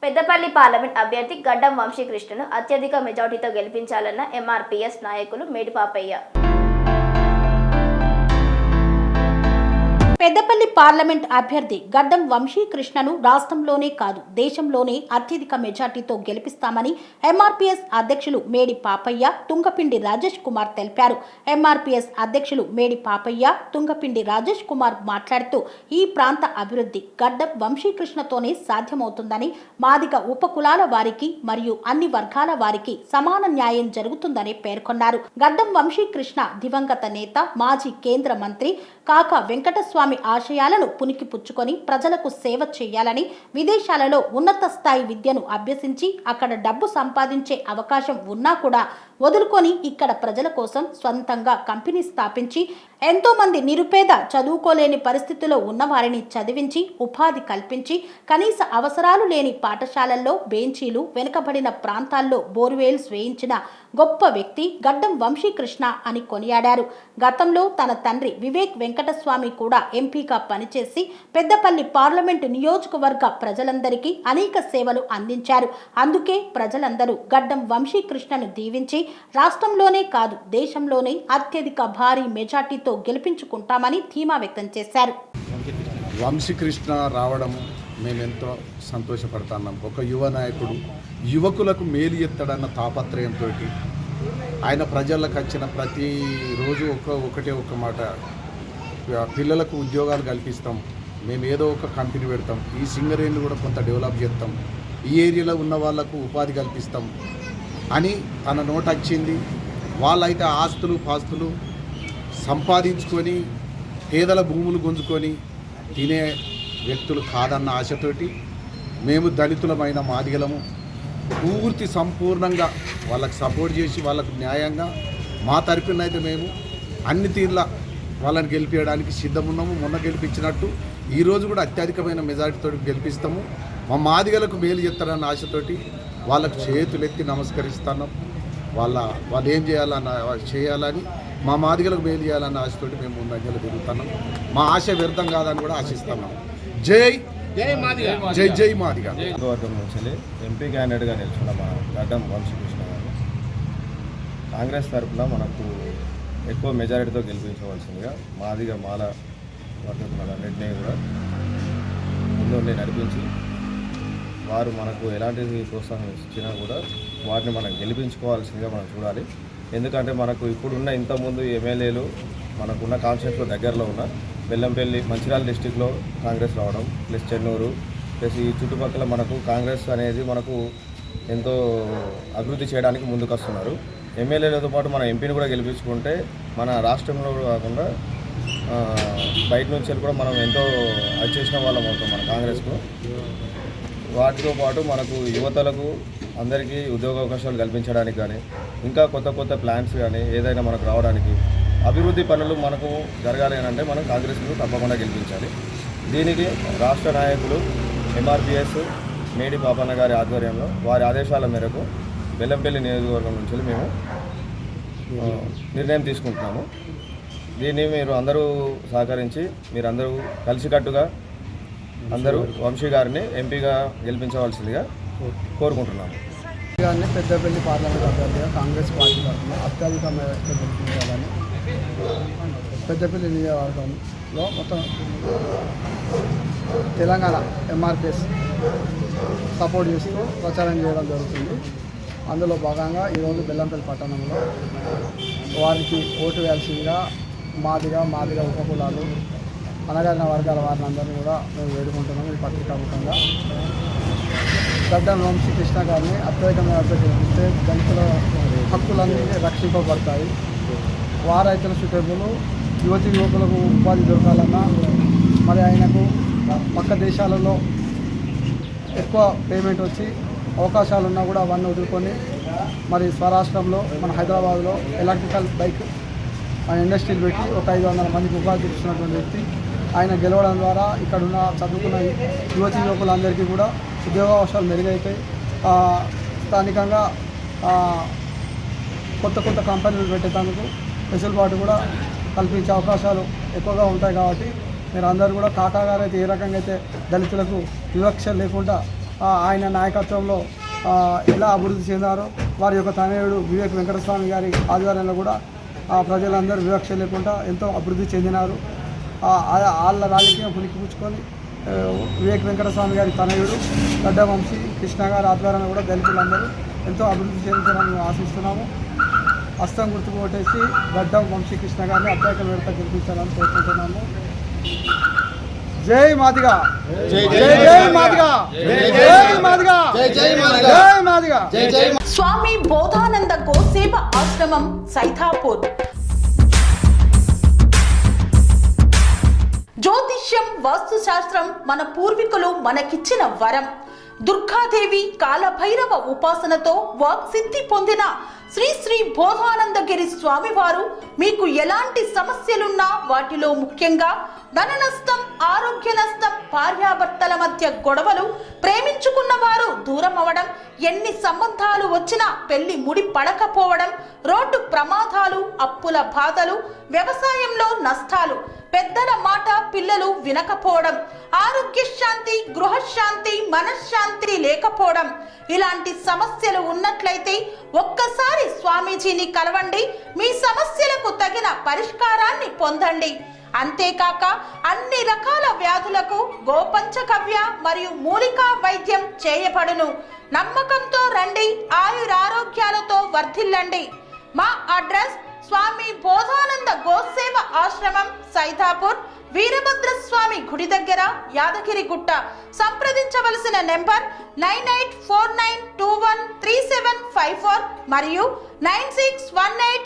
Peddapalli parliament అభ్యర్థి గడ్డం వంశీకృష్ణను అత్యధిక మెజార్టీతో గెలిపించాలన్న ఎంఆర్పీఎస్ నాయకులు మేడిపాపయ్య. పెద్దపల్లి పార్లమెంట్ అభ్యర్థి గడ్డం వంశీకృష్ణను రాష్ట్రంలోనే కాదు దేశంలోనే అత్యధిక మెజార్టీతో గెలిపిస్తామని ఎంఆర్పీఎస్ అధ్యక్షులు మేడి పాపయ్య, తుంగపిండి రాజేష్ కుమార్ తెలిపారు. ఎంఆర్పీఎస్ అధ్యక్షులు మేడి పాపయ్య, తుంగపిండి రాజేష్ కుమార్ మాట్లాడుతూ ఈ ప్రాంత అభివృద్ధి గడ్డం వంశీకృష్ణతోనే సాధ్యమవుతుందని, మాదిగ ఉపకులాల వారికి మరియు అన్ని వర్గాల వారికి సమాన న్యాయం జరుగుతుందని పేర్కొన్నారు. గడ్డం వంశీకృష్ణ దివంగత నేత, మాజీ కేంద్ర మంత్రి కాకా వెంకటస్వామి ఆశయాలను పునికి పుచ్చుకొని ప్రజలకు సేవ చేయాలని, విదేశాలలో ఉన్నత స్థాయి విద్యను అభ్యసించి అక్కడ డబ్బు సంపాదించే అవకాశం ఉన్నా కూడా వదులుకొని ఇక్కడ ప్రజల కోసం స్వంతంగా కంపెనీ స్థాపించి ఎంతో మంది నిరుపేద చదువుకోలేని పరిస్థితిలో ఉన్నవారిని చదివించి ఉపాధి కల్పించి కనీస అవసరాలు లేని పాఠశాలల్లో బెంచీలు, వెనుకబడిన ప్రాంతాల్లో బోర్వెల్స్ వేయించిన గొప్ప వ్యక్తి గడ్డం వంశీకృష్ణ అని కొనియాడారు. గతంలో తన తండ్రి వివేక్ వెంకటస్వామి కూడా ఎంపీగా పనిచేసి పెద్దపల్లి పార్లమెంటు నియోజకవర్గ ప్రజలందరికీ అనేక సేవలు అందించారు. అందుకే ప్రజలందరూ గడ్డం వంశీకృష్ణను దీవించి రాష్ట్రంలోనే కాదు దేశంలోనే అత్యధిక భారీ మెజార్టీతో గెలిపించుకుంటామని ధీమా వ్యక్తం చేశారు. వంశీకృష్ణ రావడం మేమెంతో సంతోషపడుతున్నాం. ఒక యువ నాయకుడు యువకులకు మేలు ఎత్తడన్న తాపత్రయంతో ఆయన ప్రజలకు వచ్చిన ప్రతిరోజు ఒకటే ఒక మాట, పిల్లలకు ఉద్యోగాలు కల్పిస్తాం, మేము ఏదో ఒక కంపెనీ పెడతాం, ఈ సింగరేణిని కూడా కొంత డెవలప్ చేస్తాం, ఈ ఏరియాలో ఉన్న వాళ్లకు ఉపాధి కల్పిస్తాం అని తన నోట వచ్చింది. వాళ్ళైతే ఆస్తులు పాస్తులు సంపాదించుకొని పేదల భూములు గుంజుకొని తినే వ్యక్తులు కాదన్న ఆశతోటి మేము దళితులమైన మాదిగలము పూర్తి సంపూర్ణంగా వాళ్ళకి సపోర్ట్ చేసి వాళ్ళకు న్యాయంగా మా తరపున అయితే మేము అన్ని తీర్ల వాళ్ళని గెలిపించడానికి సిద్ధమున్నాము. మొన్న గెలిపించినట్టు ఈరోజు కూడా అత్యధికమైన మెజారిటీతో గెలిపిస్తాము. మా మాదిగలకు మేలు చేస్తారన్న ఆశతోటి వాళ్ళకు చేతులెత్తి నమస్కరిస్తున్నాం. వాళ్ళు ఏం చేయాలని మా మాదిగలకు మేలు చేయాలన్న ఆశతోటి మేము ముందంజలు తిరుగుతున్నాం. మా ఆశ వ్యర్థం కాదని కూడా ఆశిస్తున్నాం. జై జై మాదిగ, జై జై మాదిగ. వర్గం నుంచి ఎంపీ క్యాండిడేట్గా నిల్చున్న మా గడ్డం వంశీకృష్ణ గారు కాంగ్రెస్ తరఫున మనకు ఎక్కువ మెజారిటీతో గెలిపించవలసిందిగా మాల వర్గకులన్నింటినీ కూడా ముందుండి నడిపించి వారు మనకు ఎలాంటి ప్రోత్సాహం ఇచ్చినా కూడా వారిని మనం గెలిపించుకోవాల్సిందిగా మనం చూడాలి. ఎందుకంటే మనకు ఇప్పుడున్న ఇంతకుముందు ఎమ్మెల్యేలు మనకున్న కాన్స్టిట్యూన్సీలో దగ్గరలో ఉన్న బెల్లంపల్లి, మంచిర్యాల డిస్టిక్లో కాంగ్రెస్ రావడం, ప్లస్ చెన్నూరు, ప్లస్ ఈ చుట్టుపక్కల మనకు కాంగ్రెస్ అనేది మనకు ఎంతో అభివృద్ధి చేయడానికి ముందుకు వస్తున్నారు. ఎమ్మెల్యేలతో పాటు మన ఎంపీని కూడా గెలిపించుకుంటే మన రాష్ట్రంలో కాకుండా బయట నుంచి కూడా మనం ఎంతో అది చేసిన వాళ్ళం అవుతాం మన కాంగ్రెస్కు. వాటితో పాటు మనకు యువతలకు అందరికీ ఉద్యోగ అవకాశాలు కల్పించడానికి కానీ, ఇంకా కొత్త కొత్త ప్లాన్స్ కానీ ఏదైనా మనకు రావడానికి, అభివృద్ధి పనులు మనకు జరగాలి అని అంటే మనం కాంగ్రెస్ను తప్పకుండా గెలిపించాలి. దీనికి రాష్ట్ర నాయకులు ఎంఆర్పీఎస్ మేడి పాపన్న గారి ఆధ్వర్యంలో వారి ఆదేశాల మేరకు బెల్లంపల్లి నియోజకవర్గం నుంచి మేము నిర్ణయం తీసుకుంటున్నాము. దీన్ని మీరు అందరూ సహకరించి మీరందరూ కలిసికట్టుగా అందరూ వంశీ గారిని ఎంపీగా గెలిపించవలసిందిగా కోరుకుంటున్నాము. గారిని పెద్దపల్లి పార్లమెంట్ అభ్యర్థిగా కాంగ్రెస్ పార్టీ తరఫున అత్యధిక మేరకు గెలిపించాలని పెద్దపల్లి నియోజకవర్గంలో మొత్తం తెలంగాణ ఎంఆర్పీఎస్ సపోర్ట్ చేస్తూ ప్రచారం చేయడం జరుగుతుంది. అందులో భాగంగా ఈరోజు బెల్లంపల్లి పట్టణంలో వారికి ఓటు వేయాల్సిందిగా మాదిగ ఉపకులాలు, అనగారిన వర్గాల వారిని అందరినీ కూడా మేము వేడుకుంటున్నాము. ఈ పత్రికాముఖంగా గడ్డం వంశీకృష్ణ గారిని అత్యధికంగా గెలిపిస్తే దళితుల హక్కులన్నీ రక్షింపబడతాయి. వారైతుల సుఖములు యువకులకు ఉపాధి దొరకాలన్నా, మరి ఆయనకు పక్క దేశాలలో ఎక్కువ పేమెంట్ వచ్చి అవకాశాలు ఉన్నా కూడా అవన్నీ వదులుకొని మరి స్వరాష్ట్రంలో మన హైదరాబాద్లో ఎలక్ట్రికల్ బైక్ ఇండస్ట్రీలు పెట్టి ఒక 500 మందికి ఉపాధి ఇచ్చినటువంటి వ్యక్తి. ఆయన గెలవడం ద్వారా ఇక్కడున్న చదువుకున్న యువకులందరికీ కూడా ఉద్యోగావకాశాలు మెరుగైతాయి. స్థానికంగా కొత్త కంపెనీలు పెట్టేందుకు వెసులుబాటు కూడా కల్పించే అవకాశాలు ఎక్కువగా ఉంటాయి. కాబట్టి మీరు అందరూ కూడా కాకా గారు అయితే ఏ రకంగా అయితే దళితులకు వివక్ష లేకుండా ఆయన నాయకత్వంలో ఎలా అభివృద్ధి చెందారో వారి యొక్క తనయుడు వివేక్ వెంకటస్వామి గారి ఆధ్వర్యంలో కూడా ప్రజలందరూ వివక్ష లేకుండా ఎంతో అభివృద్ధి చెందినారు. వాళ్ళ రాజకీయం పుణికిపుచ్చుకొని వివేక్ వెంకటస్వామి గారి తనయుడు గడ్డం వంశీ కృష్ణ గారి ఆధ్వర్యంలో కూడా దళితులందరూ ఎంతో అభివృద్ధి చెందుతారని ఆశిస్తున్నాము. హస్తం గుర్తుకు ఓటేసి గడ్డం వంశీ కృష్ణ గారిని అత్యధిక మేరతో గెలిపించాలని కోరుకుంటున్నాము. జై మాదిగా, జై మాదిగా, జై మాదిగా, జై మాదిగా. స్వామి బోధానంద గోసేవ ఆశ్రమం సైథాపూర్. జ్యోతిష్యం వాస్తుశాస్త్రం మన పూర్వీకులు మనకిచ్చిన వరం. దుర్గాదేవి కాలభైరవ ఉపాసనతో వాక్సిద్ధి పొందిన శ్రీ శ్రీ బోధానందగిరి స్వామివారు మీకు ఎలాంటి సమస్యలున్నా, వాటిలో ముఖ్యంగా ధన నష్టం, ఆరోగ్య నష్టం, భార్యాభర్తల మధ్య గొడవలు, ప్రేమించుకున్న వారు దూరం అవడం, ఎన్ని సంబంధాలు వచ్చినా పెళ్లి ముడి పడకపోవడం, రోడ్డు ప్రమాదాలు, అప్పుల బాధలు, వ్యవసాయంలో నష్టాలు, పెద్దల మాట పిల్లలు వినకపోవడం, ఆరోగ్య శాంతి, గృహశాంతి, మనశ్శాంతి లేకపోవడం, ఇలాంటి సమస్యలు ఉన్నట్లయితే ఒక్కసారి స్వామీజీని కలవండి. మీ సమస్యలకు తగిన పరిష్కారాన్ని పొందండి. అంతేకాక అన్ని రకాల వ్యాధులకు గోపంచకవ్య మరియు మూలికా వైద్యం చేయబడును. నమ్మకంతో రండి, ఆయురారోగ్యాలతో వర్ధిల్లండి. మా అడ్రస్ స్వామి బోధానంద గోసేవ ఆశ్రమం సైథాపూర్, వీరభద్రస్వామి గుడి దగ్గర, యాదగిరిగుట్ట. సంప్రదించవలసిన నెంబర్ 9849213754 మరియు 9618